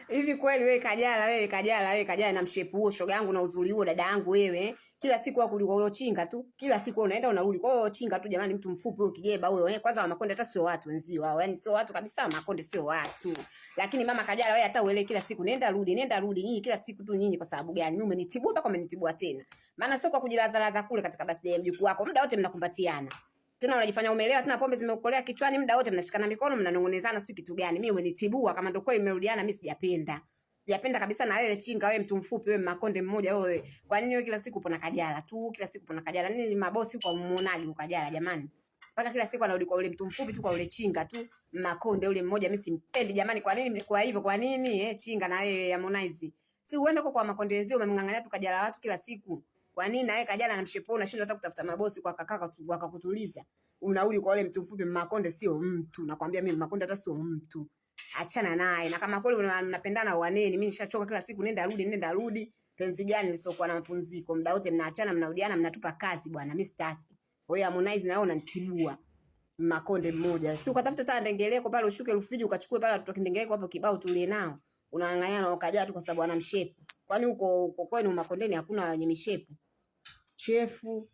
Hivi kweli wewe Kajala na mshepu huo shoga yangu na uzuri huo dada yangu wewe. Kila siku wako kuliko huyo chinga tu. Kila siku unaenda unarudi. Kwa hiyo chinga tu jamani, mtu mfupi huyo kijeba huyo. Kwanza wa Makonde hata sio watu wenzio hao. Yaani sio watu kabisa, Makonde sio watu. Lakini mama Kajala wewe hata uelewe kila siku nenda rudi nyinyi kila siku tu nyinyi kwa sababu gani? Mimi umenitibua mpaka umenitibua tena. Maana sio kwa kujilazalaza kule katika birthday ya mjukuu wako. Muda wote mnakumbatiana. Tena unajifanya umeelewa, tena pombe zimeukolea kichwani, muda wote mnashikana mikono mnanongonezana sio kitu gani. Mimi umenitibua kama ndio kweli mmerudiana, mimi sijapenda. Sijapenda kabisa na wewe chinga, wewe mtu mfupi, wewe Makonde mmoja wewe. Kwa nini wewe kila siku upo na Kajala tu? Kila siku upo na Kajala. Nini mabosi kwa muonaji kwa Kajala jamani? Mpaka kila siku anarudi kwa ule mtu mfupi tu, kwa ule chinga tu. Makonde ule mmoja mimi simpendi jamani. Kwa nini mlikuwa hivyo? Kwa nini chinga na wewe Harmonize? Si uende kwa Makonde wenzio umemngangania tu Kajala watu kila siku. Kwa nini na wewe Kajala na mshepo unashindwa hata kutafuta mabosi kwa kakaka wakakutuliza? Unarudi kwa ule mtu mfupi. Makonde sio mtu. Nakwambia mimi Makonde hata sio mtu. Achana naye. Na kama kweli unapendana waneni, mimi nishachoka kila siku nenda rudi. Penzi gani lisokuwa na mapumziko? Muda wote mnaachana, mnarudiana, mnatupa kazi bwana. Mimi sitaki. Kwa hiyo Harmonize nawe unanitibua. Makonde mmoja. Si ukatafuta tena ndengeleko pale ushuke Rufiji ukachukue pale watoto ndengeleko hapo kibao tulie nao. Unaangania na Kajala tu kwa sababu ana mshepu. Kwani huko kwenu Makondeni hakuna wenye mishepu? Chefu